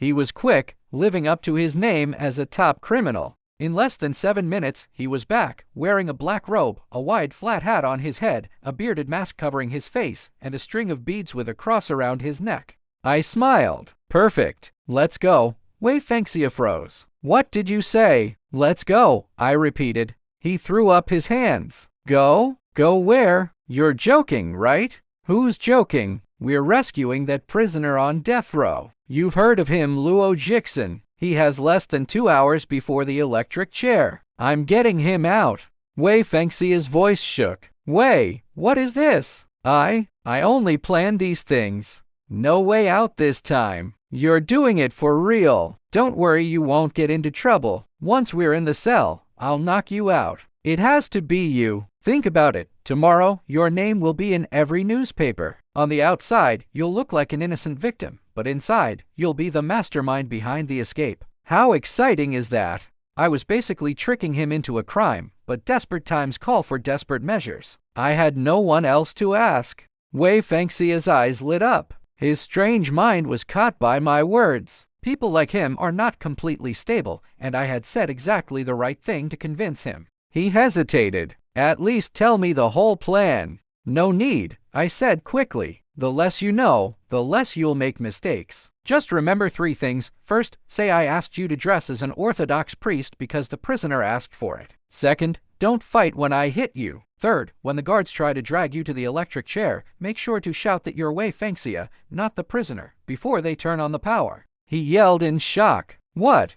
He was quick, living up to his name as a top criminal. In less than 7 minutes, he was back, wearing a black robe, a wide flat hat on his head, a bearded mask covering his face, and a string of beads with a cross around his neck. I smiled. Perfect. Let's go. Wei Fengxia froze. What did you say? Let's go, I repeated. He threw up his hands. Go? Go where? You're joking, right? Who's joking? We're rescuing that prisoner on death row. You've heard of him, Luo Jixin. He has less than 2 hours before the electric chair. I'm getting him out. Wei Fengxia's voice shook. Wei, what is this? I only plan these things. No way out this time. You're doing it for real. Don't worry, you won't get into trouble. Once we're in the cell, I'll knock you out. It has to be you. Think about it. Tomorrow, your name will be in every newspaper. On the outside, you'll look like an innocent victim, but inside, you'll be the mastermind behind the escape. How exciting is that? I was basically tricking him into a crime, but desperate times call for desperate measures. I had no one else to ask. Wei Fengxia's eyes lit up. His strange mind was caught by my words. People like him are not completely stable, and I had said exactly the right thing to convince him. He hesitated. At least tell me the whole plan. No need, I said quickly. The less you know, the less you'll make mistakes. Just remember 3 things. First, say I asked you to dress as an Orthodox priest because the prisoner asked for it. Second, don't fight when I hit you. Third, when the guards try to drag you to the electric chair, make sure to shout that you're Wei Fengxia, not the prisoner, before they turn on the power. He yelled in shock. What?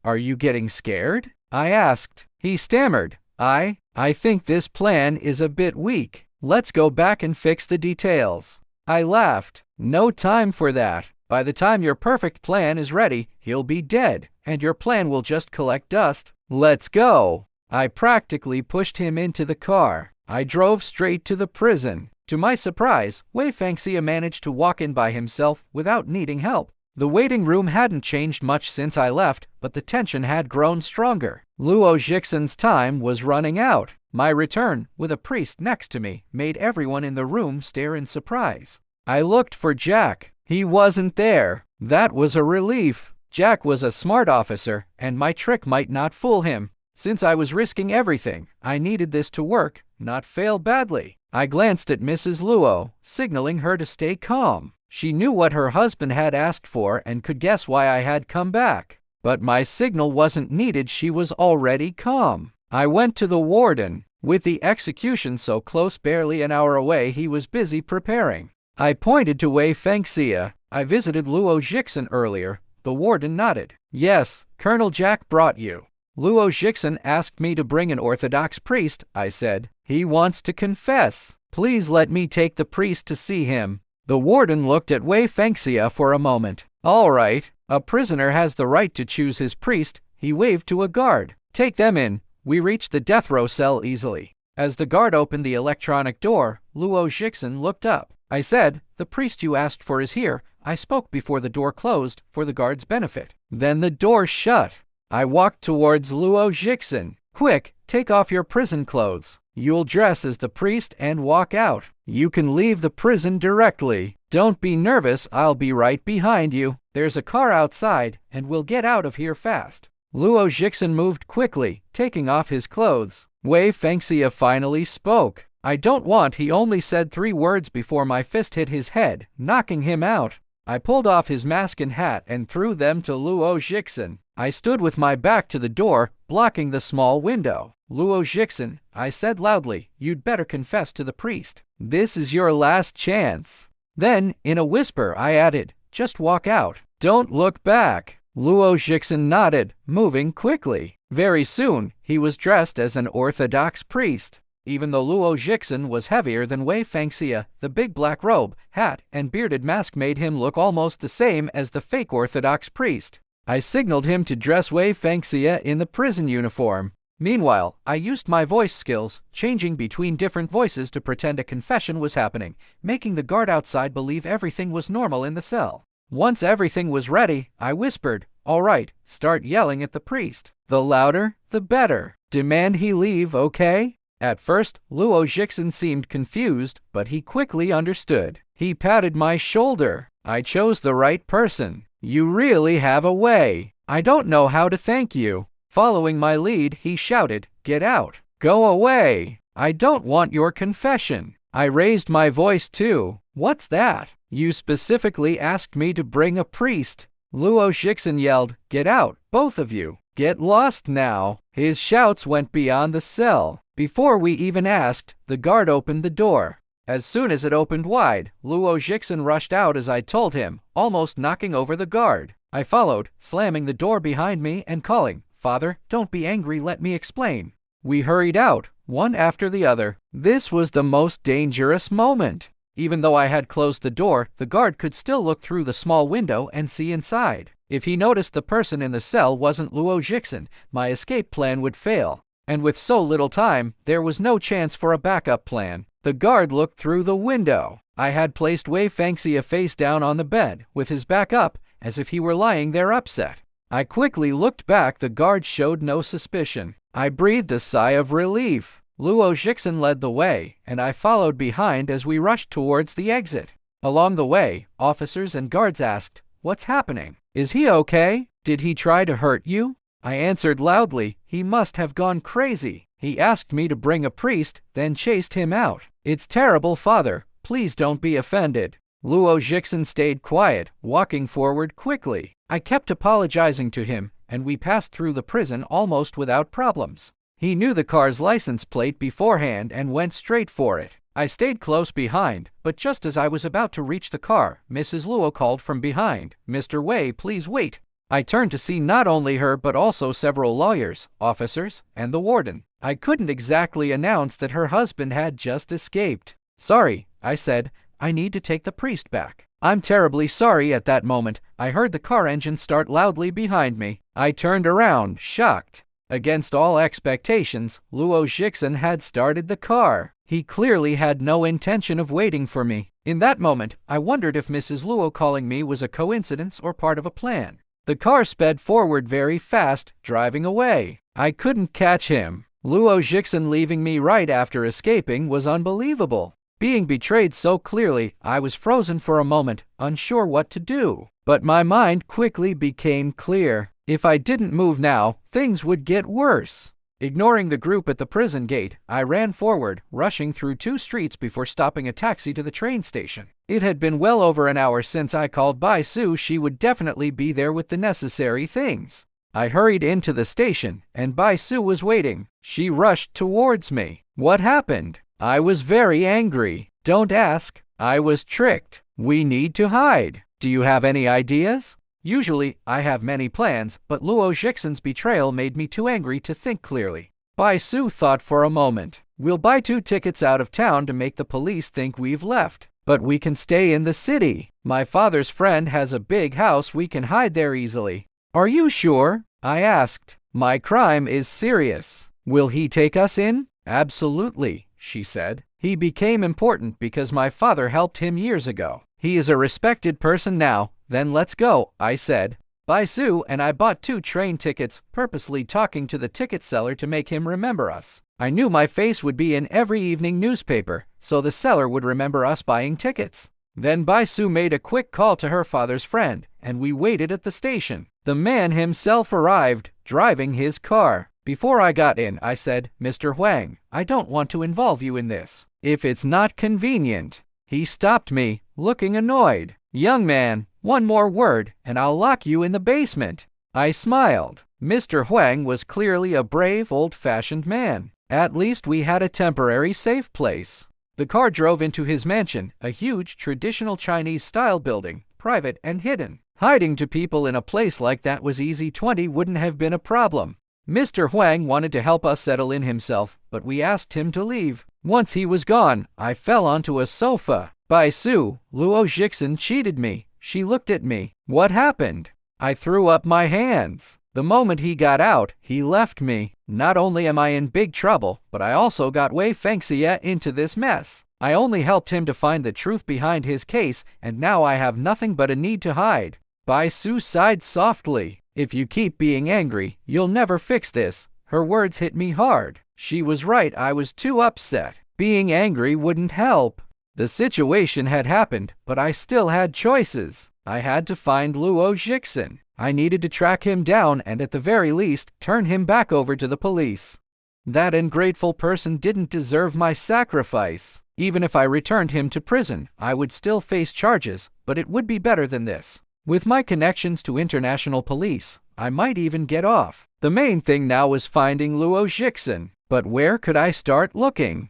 Are you getting scared? I asked. He stammered. I think this plan is a bit weak. Let's go back and fix the details. I laughed. No time for that. By the time your perfect plan is ready, he'll be dead, and your plan will just collect dust. Let's go. I practically pushed him into the car. I drove straight to the prison. To my surprise, Wei Fengxia managed to walk in by himself without needing help. The waiting room hadn't changed much since I left, but the tension had grown stronger. Luo Jixin's time was running out. My return, with a priest next to me, made everyone in the room stare in surprise. I looked for Jack. He wasn't there. That was a relief. Jack was a smart officer, and my trick might not fool him. Since I was risking everything, I needed this to work, not fail badly. I glanced at Mrs. Luo, signaling her to stay calm. She knew what her husband had asked for and could guess why I had come back. But my signal wasn't needed, she was already calm. I went to the warden. With the execution so close, barely an hour away, he was busy preparing. I pointed to Wei Fengxia. I visited Luo Jixin earlier. The warden nodded. Yes, Colonel Jack brought you. Luo Jixin asked me to bring an Orthodox priest, I said. He wants to confess. Please let me take the priest to see him. The warden looked at Wei Fengxia for a moment. All right, a prisoner has the right to choose his priest. He waved to a guard. Take them in. We reached the death row cell easily. As the guard opened the electronic door, Luo Jixin looked up. I said, the priest you asked for is here. I spoke before the door closed, for the guard's benefit. Then the door shut. I walked towards Luo Jixin. Quick, take off your prison clothes. You'll dress as the priest and walk out. You can leave the prison directly. Don't be nervous, I'll be right behind you. There's a car outside, and we'll get out of here fast. Luo Jixin moved quickly, taking off his clothes. Wei Fengxia finally spoke. I don't want, he only said 3 words before my fist hit his head, knocking him out. I pulled off his mask and hat and threw them to Luo Jixin. I stood with my back to the door, blocking the small window. Luo Jixin, I said loudly, you'd better confess to the priest. This is your last chance. Then, in a whisper, I added, just walk out. Don't look back. Luo Jixin nodded, moving quickly. Very soon, he was dressed as an Orthodox priest. Even though Luo Jixin was heavier than Wei Fengxia, the big black robe, hat, and bearded mask made him look almost the same as the fake Orthodox priest. I signaled him to dress Wei Fengxia in the prison uniform. Meanwhile, I used my voice skills, changing between different voices to pretend a confession was happening, making the guard outside believe everything was normal in the cell. Once everything was ready, I whispered, all right, start yelling at the priest. The louder, the better. Demand he leave, okay? At first, Luo Jixin seemed confused, but he quickly understood. He patted my shoulder. I chose the right person. You really have a way. I don't know how to thank you." Following my lead, he shouted, "Get out! Go away! I don't want your confession." I raised my voice too. "What's that? You specifically asked me to bring a priest." Luo Jixin yelled, "Get out, both of you! Get lost now!" His shouts went beyond the cell. Before we even asked, the guard opened the door. As soon as it opened wide, Luo Jixin rushed out as I told him, almost knocking over the guard. I followed, slamming the door behind me and calling, "Father, don't be angry, let me explain." We hurried out, one after the other. This was the most dangerous moment. Even though I had closed the door, the guard could still look through the small window and see inside. If he noticed the person in the cell wasn't Luo Jixin, my escape plan would fail. And with so little time, there was no chance for a backup plan. The guard looked through the window. I had placed Wei Fangxia face down on the bed, with his back up, as if he were lying there upset. I quickly looked back. The guard showed no suspicion. I breathed a sigh of relief. Luo Jixin led the way, and I followed behind as we rushed towards the exit. Along the way, officers and guards asked, "What's happening? Is he okay? Did he try to hurt you?" I answered loudly, "He must have gone crazy. He asked me to bring a priest, then chased him out. It's terrible, Father. Please don't be offended." Luo Jixin stayed quiet, walking forward quickly. I kept apologizing to him, and we passed through the prison almost without problems. He knew the car's license plate beforehand and went straight for it. I stayed close behind, but just as I was about to reach the car, Mrs. Luo called from behind, "Mr. Wei, please wait." I turned to see not only her but also several lawyers, officers, and the warden. I couldn't exactly announce that her husband had just escaped. "Sorry," I said, "I need to take the priest back." "I'm terribly sorry." At that moment, I heard the car engine start loudly behind me. I turned around, shocked. Against all expectations, Luo Jixin had started the car. He clearly had no intention of waiting for me. In that moment, I wondered if Mrs. Luo calling me was a coincidence or part of a plan. The car sped forward very fast, driving away. I couldn't catch him. Luo Jixin leaving me right after escaping was unbelievable. Being betrayed so clearly, I was frozen for a moment, unsure what to do. But my mind quickly became clear. If I didn't move now, things would get worse. Ignoring the group at the prison gate, I ran forward, rushing through 2 streets before stopping a taxi to the train station. It had been well over an hour since I called Bai Su. She would definitely be there with the necessary things. I hurried into the station, and Bai Su was waiting. She rushed towards me. "What happened?" I was very angry. "Don't ask. I was tricked. We need to hide. Do you have any ideas?" Usually, I have many plans, but Luo Jixin's betrayal made me too angry to think clearly. Bai Su thought for a moment. "We'll buy 2 tickets out of town to make the police think we've left. But we can stay in the city. My father's friend has a big house. We can hide there easily." "Are you sure?" I asked. "My crime is serious. Will he take us in?" "Absolutely," she said. "He became important because my father helped him years ago. He is a respected person now." "Then let's go," I said. Bai Su and I bought 2 train tickets, purposely talking to the ticket seller to make him remember us. I knew my face would be in every evening newspaper, so the seller would remember us buying tickets. Then Bai Su made a quick call to her father's friend, and we waited at the station. The man himself arrived, driving his car. Before I got in, I said, "Mr. Huang, I don't want to involve you in this, if it's not convenient." He stopped me, looking annoyed. "Young man, one more word, and I'll lock you in the basement." I smiled. Mr. Huang was clearly a brave, old-fashioned man. At least we had a temporary safe place. The car drove into his mansion, a huge, traditional Chinese-style building, private and hidden. Hiding to people in a place like that was easy. 20 wouldn't have been a problem. Mr. Huang wanted to help us settle in himself, but we asked him to leave. Once he was gone, I fell onto a sofa. Bai Su, Luo Jixin cheated me. She looked at me. What happened? I threw up my hands. The moment he got out, he left me. Not only am I in big trouble, but I also got Wei Fangxia into this mess. I only helped him to find the truth behind his case, and now I have nothing but a need to hide. Bai Su sighed softly. If you keep being angry, you'll never fix this. Her words hit me hard. She was right. I was too upset. Being angry wouldn't help. The situation had happened, but I still had choices. I had to find Luo Jixin. I needed to track him down and at the very least, turn him back over to the police. That ungrateful person didn't deserve my sacrifice. Even if I returned him to prison, I would still face charges, but it would be better than this. With my connections to international police, I might even get off. The main thing now was finding Luo Jixin. But where could I start looking?